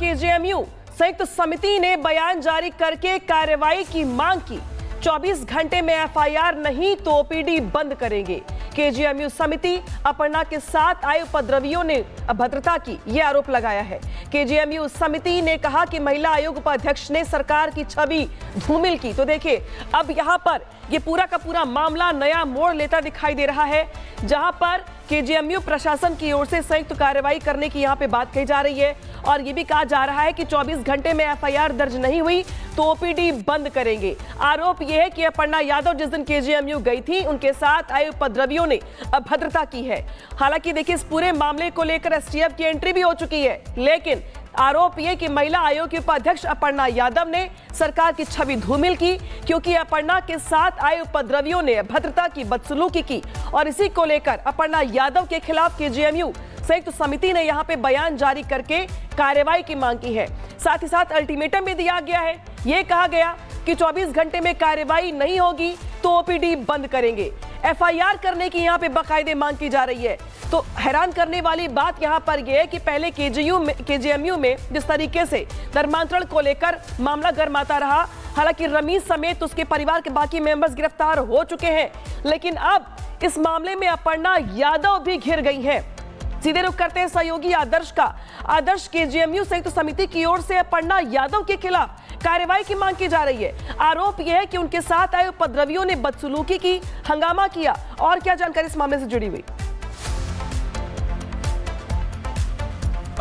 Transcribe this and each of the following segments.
केजेएमयू संयुक्त समिति ने बयान जारी करके कार्रवाई की मांग की। 24 घंटे में एफआईआर नहीं तो ओपीडी बंद करेंगे। केजेएमयू समिति अपर्णा के साथ आए उपद्रवियों ने अभद्रता की, यह आरोप लगाया है। केजेएमयू समिति ने कहा कि महिला आयोग उपाध्यक्ष ने सरकार की छवि धूमिल की। तो देखिए, अब यहां पर ये पूरा का पूरा मामला नया मोड़ लेता दिखाई दे रहा है, जहां पर केजेएमयू प्रशासन की ओर से संयुक्त कार्रवाई करने की यहां पे बात कही जा रही है और ये भी कहा जा रहा है कि 24 घंटे में एफआईआर दर्ज नहीं हुई तो ओपीडी बंद करेंगे। आरोप यह है कि अपर्णा यादव जिस दिन केजेएमयू गई थी, उनके साथ आए उपद्रवियों ने अभद्रता की है। हालांकि देखिए, इस पूरे मामले को लेकर एसटीएफ की एंट्री भी हो चुकी है, लेकिन आरोप यह कि महिला आयोग की उपाध्यक्ष अपर्णा यादव ने सरकार की छवि धूमिल की, क्योंकि अपर्णा के साथ आए उपद्रवियों ने अभद्रता की, बदसलूकी की और इसी को लेकर अपर्णा यादव के खिलाफ केजेएमयू संयुक्त समिति ने यहां पे बयान जारी करके कार्रवाई की मांग की है। साथ ही साथ अल्टीमेटम भी दिया गया है। यह कहा गया कि 24 घंटे में कार्रवाई नहीं होगी तो ओपीडी बंद करेंगे। एफआईआर करने की यहां पे बाकायदे मांग की जा रही है। तो हैरान करने वाली बात यहां पर यह है कि पहले केजेएमयू में जिस तरीके से धर्मांतरण को लेकर मामला गर्माता रहा, हालांकि रमीज समेत उसके परिवार के बाकी मेंबर्स गिरफ्तार हो चुके हैं, लेकिन अब इस मामले में अपर्णा यादव भी घिर गई हैं। सीधे रुख करते हैं सहयोगी आदर्श का। आदर्श, केजेएमयू संयुक्त समिति की ओर से अपर्णा यादव के खिलाफ कार्रवाई की मांग की जा रही है। आरोप यह है कि उनके साथ आए उपद्रवियों ने बदसलूकी की, हंगामा किया। और क्या जानकारी इस मामले से जुड़ी हुई?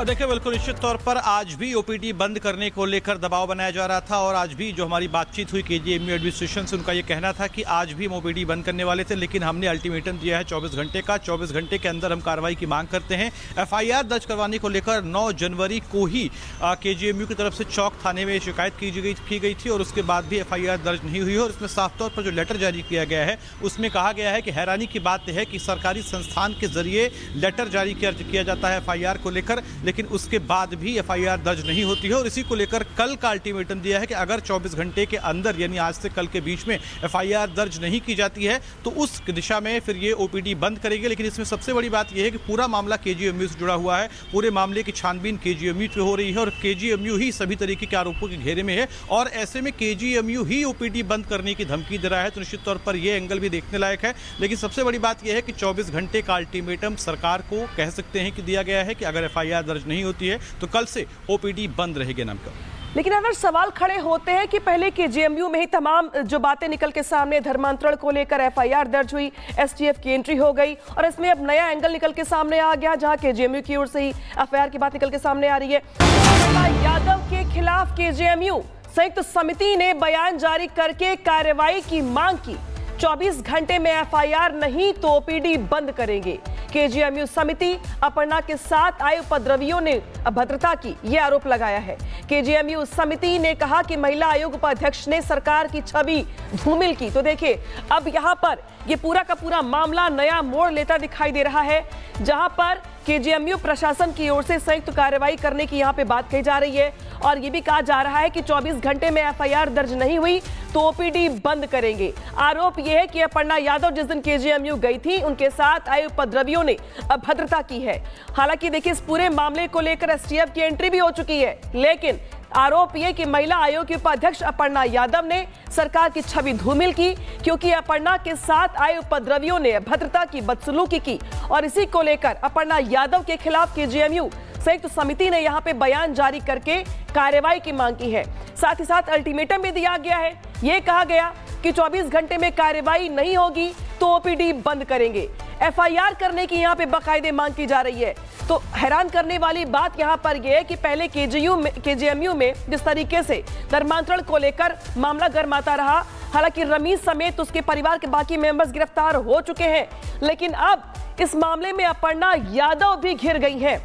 देखिए, बिल्कुल निश्चित तौर पर आज भी ओपीडी बंद करने को लेकर दबाव बनाया जा रहा था और आज भी जो हमारी बातचीत हुई केजेएमयू एडमिनिस्ट्रेशन से, उनका ये कहना था कि आज भी हम ओपीडी बंद करने वाले थे, लेकिन हमने अल्टीमेटम दिया है 24 घंटे का। 24 घंटे के अंदर हम कार्रवाई की मांग करते हैं। एफआईआर दर्ज करवाने को लेकर 9 जनवरी को ही केजेएमयू की तरफ से चौक थाने में शिकायत की गई थी और उसके बाद भी एफआईआर दर्ज नहीं हुई है। और इसमें साफ तौर पर जो लेटर जारी किया गया है उसमें कहा गया है कि हैरानी की बात है कि सरकारी संस्थान के जरिए लेटर जारी किया जाता है एफआईआर को लेकर, लेकिन उसके बाद भी एफआईआर दर्ज नहीं होती है। और इसी को लेकर कल का अल्टीमेटम दिया है कि अगर 24 घंटे के अंदर, यानी आज से कल के बीच में एफआईआर दर्ज नहीं की जाती है तो उस दिशा में फिर ये ओपीडी बंद करेंगे। लेकिन इसमें सबसे बड़ी बात यह है कि पूरा मामला केजेएमयू से जुड़ा हुआ है। पूरे मामले की छानबीन केजेएमयू पे हो रही है और केजेएमयू ही सभी तरीके के आरोपों के घेरे में है और ऐसे में केजेएमयू ही ओपीडी बंद करने की धमकी दे रहा है। तो निश्चित तौर पर यह एंगल भी देखने लायक है। लेकिन सबसे बड़ी बात यह है कि 24 घंटे का अल्टीमेटम सरकार को कह सकते हैं कि दिया गया है कि अगर एफआईआर दर्ज नहीं होती है तो कल से ओपीडी बंद रहेगी नाम का। लेकिन अगर सवाल खड़े होते हैं कि पहले केजेएमयू में ही तमाम जो बातें निकल के सामने, धर्मांतरण को लेकर एफआईआर दर्ज हुई, एसटीएफ की एंट्री हो गई और इसमें अब नया एंगल निकल के सामने आ गया, जहां केजेएमयू की ओर से ही एफआईआर की बात निकल के सामने आ रही है। अपर्णा यादव के खिलाफ केजेएमयू संयुक्त समिति ने बयान जारी करके कार्रवाई की मांग की। 24 घंटे में एफआईआर नहीं तो ओपीडी बंद करेंगे। केजेएमयू समिति अपर्णा के साथ आए उपद्रवियों ने अभद्रता की, यह आरोप लगाया है। केजेएमयू समिति ने कहा कि महिला आयोग उपाध्यक्ष ने सरकार की छवि धूमिल की। तो देखिए, अब यहां पर ये पूरा का पूरा मामला नया मोड़ लेता दिखाई दे रहा है, जहां पर केजेएमयू प्रशासन की ओर से संयुक्त कार्रवाई करने की यहां पे बात कही जा रही है और ये भी कहा जा रहा है कि 24 घंटे में एफआईआर दर्ज नहीं हुई तो ओपीडी बंद करेंगे। आरोप यह है कि अपर्णा यादव जिस दिन केजेएमयू गई थी, उनके साथ आए उपद्रवियों ने अभद्रता की है। हालांकि देखिए, इस पूरे मामले को लेकर एसटीएफ की एंट्री भी हो चुकी है, लेकिन आरोप यह कि महिला आयोग की उपाध्यक्ष अपर्णा यादव ने सरकार की छवि धूमिल की, क्योंकि अपर्णा के साथ आए उपद्रवियों ने अभद्रता की, बदसलूकी की और इसी को लेकर अपर्णा यादव के खिलाफ केजेएमयू संयुक्त समिति ने यहां पे बयान जारी करके कार्रवाई की मांग की है। साथ ही साथ अल्टीमेटम भी दिया गया है। यह कहा गया कि 24 घंटे में कार्रवाई नहीं होगी तो ओपीडी बंद करेंगे। एफआईआर करने की यहां पे बाकायदे मांग की जा रही है। तो हैरान करने वाली बात यहां पर यह है कि पहले केजेएमयू में जिस तरीके से धर्मांतरण को लेकर मामला गर्माता रहा, हालांकि रमीज समेत उसके परिवार के बाकी मेंबर्स गिरफ्तार हो चुके हैं, लेकिन अब इस मामले में अपर्णा यादव भी घिर गई हैं।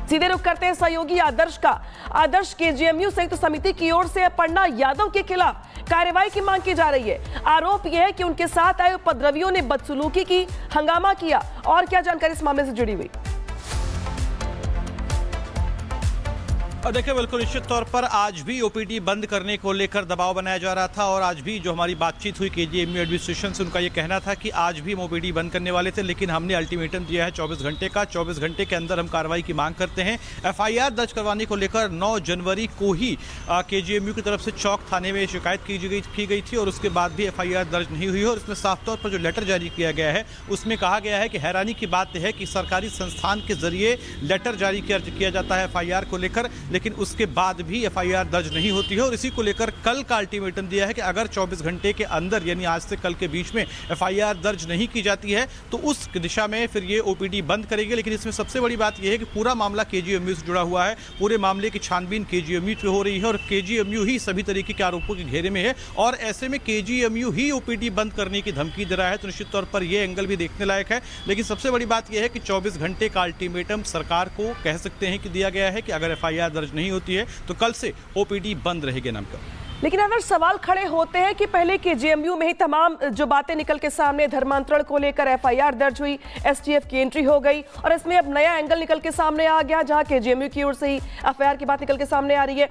सीधे रुख करते हैं सहयोगी आदर्श का। आदर्श, केजेएमयू संयुक्त समिति की ओर से अपर्णा यादव के खिलाफ कार्रवाई की मांग की जा रही है। आरोप यह है कि उनके साथ आए उपद्रवियों ने बदसलूकी की, हंगामा किया। और क्या जानकारी इस मामले से जुड़ी हुई? और देखिए बिल्कुल निश्चित तौर पर आज भी ओपीडी बंद करने को लेकर दबाव बनाया जा रहा था और आज भी जो हमारी बातचीत हुई केजीएमयू एडमिनिस्ट्रेशन से उनका ये कहना था कि आज भी हम ओपीडी बंद करने वाले थे, लेकिन हमने अल्टीमेटम दिया है 24 घंटे का। 24 घंटे के अंदर हम कार्रवाई की मांग करते हैं। एफआईआर दर्ज करवाने को लेकर 9 जनवरी को ही केजीएमयू की तरफ से चौक थाने में शिकायत की गई थी और उसके बाद भी एफआईआर दर्ज नहीं हुई है। और इसमें साफ तौर पर जो लेटर जारी किया गया है उसमें कहा गया है कि हैरानी की बात है कि सरकारी संस्थान के जरिए लेटर जारी किया जाता है एफआईआर को लेकर, लेकिन उसके बाद भी एफआईआर दर्ज नहीं होती है। और इसी को लेकर कल का अल्टीमेटम दिया है कि अगर 24 घंटे के अंदर यानी आज से कल के बीच में एफआईआर दर्ज नहीं की जाती है तो उस दिशा में फिर ये ओपीडी बंद करेगी। लेकिन इसमें सबसे बड़ी बात यह है कि पूरा मामला केजीएमयू से जुड़ा हुआ है। पूरे मामले की छानबीन केजीएमयू पे हो रही है और केजीएमयू ही सभी तरीके के आरोपों के घेरे में है और ऐसे में केजीएमयू ही ओपीडी बंद करने की धमकी दे रहा है। तो निश्चित तौर पर यह एंगल भी देखने लायक है। लेकिन सबसे बड़ी बात यह है कि 24 घंटे का अल्टीमेटम सरकार को कह सकते हैं कि दिया गया है कि अगर एफआईआर दर्ज नहीं होती है तो कल से ओपीडी बंद रहेगी नाम का। लेकिन अगर सवाल खड़े होते हैं कि पहले केजीएमयू में ही तमाम जो बातें निकल के सामने, धर्मांतरण को लेकर एफआईआर दर्ज हुई, एसटीएफ की एंट्री हो गई और इसमें अब नया एंगल निकल के सामने आ गया जहां केजीएमयू की ओर से ही एफआईआर की बात निकल के सामने आ रही है।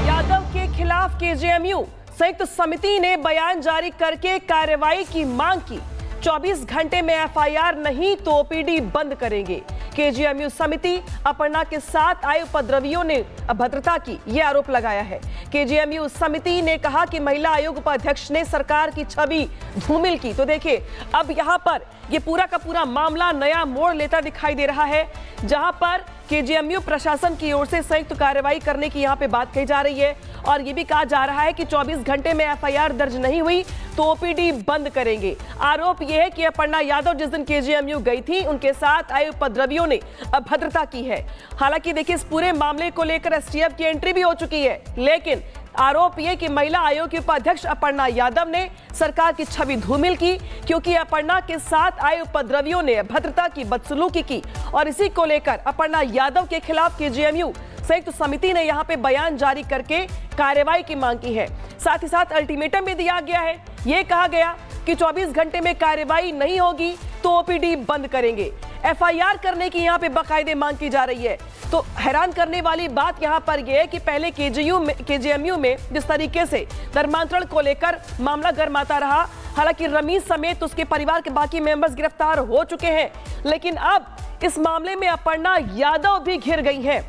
यादव के खिलाफ केजीएमयू संयुक्त समिति ने बयान जारी करके कार्रवाई की मांग की। 24 घंटे में एफआईआर नहीं तो ओपीडी बंद करेंगे। केजीएमयू समिति अपर्णा के साथ आए उपद्रवियों ने अभद्रता की यह आरोप लगाया है। केजीएमयू समिति ने कहा कि महिला आयोग उपाध्यक्ष ने सरकार की छवि धूमिल की। तो देखिए अब यहां पर यह पूरा का पूरा मामला नया मोड़ लेता दिखाई दे रहा है, जहां पर केजीएमयू प्रशासन की ओर से संयुक्त कार्रवाई करने की यहां पे बात कही जा रही है और यह भी कहा जा रहा है कि 24 घंटे में एफआईआर दर्ज नहीं हुई तो ओपीडी बंद करेंगे। आरोप यह है कि अपर्णा यादव जिस दिन केजीएमयू गई थी उनके साथ आए उपद्रवियों ने अभद्रता की है। हालांकि देखिए इस पूरे मामले को लेकर एसटीएफ की एंट्री भी हो चुकी है, लेकिन आरोप यह कि महिला आयोग की उपाध्यक्ष अपर्णा यादव ने सरकार की छवि धूमिल की क्योंकि अपर्णा के साथ आए उपद्रवियों ने अभद्रता की, बदसलूकी की और इसी को लेकर अपर्णा यादव के खिलाफ केजीएमयू संयुक्त समिति ने यहां पे बयान जारी करके कार्रवाई की मांग की है। साथ ही साथ अल्टीमेटम भी दिया गया है। यह कहा गया कि 24 घंटे में कार्रवाई नहीं होगी तो ओपीडी बंद करेंगे। एफआईआर करने की यहां पे बाकायदे मांग की जा रही है। तो हैरान करने वाली बात यहां पर यह है कि पहले केजीएमयू में जिस तरीके से धर्मांतरण को लेकर मामला गर्माता रहा, हालांकि रमीज समेत उसके परिवार के बाकी मेंबर्स गिरफ्तार हो चुके हैं, लेकिन अब इस मामले में अपर्णा यादव भी घिर गई हैं।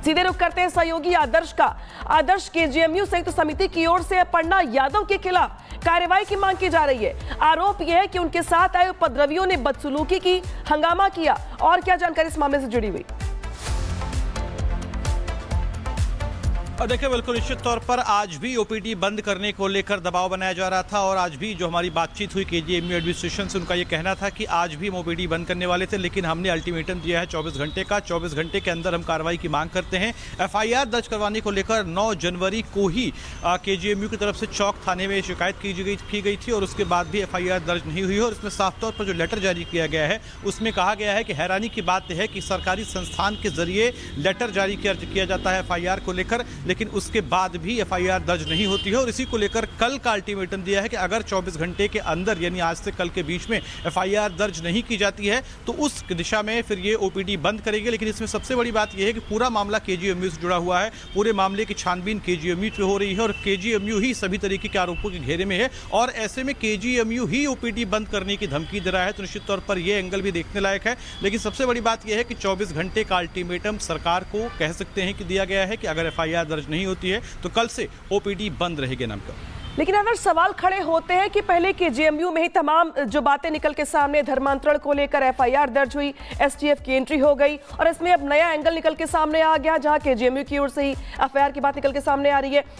सीधे रुख करते हैं सहयोगी आदर्श का। आदर्श, केजीएमयू संयुक्त समिति की ओर से अपर्णा यादव के खिलाफ कार्रवाई की मांग की जा रही है। आरोप यह है कि उनके साथ आए उपद्रवियों ने बदसलूकी की, हंगामा किया। और क्या जानकारी इस मामले से जुड़ी हुई? और देखिए बिल्कुल निश्चित तौर पर आज भी ओपीडी बंद करने को लेकर दबाव बनाया जा रहा था और आज भी जो हमारी बातचीत हुई केजीएमयू एडमिनिस्ट्रेशन से उनका ये कहना था कि आज भी हम ओपीडी बंद करने वाले थे, लेकिन हमने अल्टीमेटम दिया है 24 घंटे का। 24 घंटे के अंदर हम कार्रवाई की मांग करते हैं। एफआईआर दर्ज करवाने को लेकर 9 जनवरी को ही केजीएमयू की तरफ से चौक थाने में शिकायत की गई थी और उसके बाद भी एफआईआर दर्ज नहीं हुई है। और इसमें साफ तौर पर जो लेटर जारी किया गया है उसमें कहा गया है कि हैरानी की बात है कि सरकारी संस्थान के जरिए लेटर जारी किया जाता है एफआईआर को लेकर, लेकिन उसके बाद भी एफआईआर दर्ज नहीं होती है। और इसी को लेकर कल का अल्टीमेटम दिया है कि अगर 24 घंटे के अंदर यानी आज से कल के बीच में एफआईआर दर्ज नहीं की जाती है तो उस दिशा में फिर ये ओपीडी बंद करेगी। लेकिन इसमें सबसे बड़ी बात यह है कि पूरा मामला केजीएमयू से जुड़ा हुआ है। पूरे मामले की छानबीन केजीएमयू पे हो रही है और केजीएमयू ही सभी तरीके के आरोपों के घेरे में है और ऐसे में केजीएमयू ही ओपीडी बंद करने की धमकी दे रहा है। तो निश्चित तौर पर यह एंगल भी देखने लायक है। लेकिन सबसे बड़ी बात यह है कि 24 घंटे का अल्टीमेटम सरकार को कह सकते हैं कि दिया गया है कि अगर एफआईआर दर्ज नहीं होती है तो कल से ओपीडी बंद रहेगी नाम का। लेकिन अगर सवाल खड़े होते हैं कि पहले केजीएमयू में ही तमाम जो बातें निकल के सामने, धर्मांतरण को लेकर एफआईआर दर्ज हुई, एसटीएफ की एंट्री हो गई और इसमें अब नया एंगल निकल के सामने आ गया जहां केजीएमयू की ओर से ही एफआईआर की बात निकल के सामने आ रही है।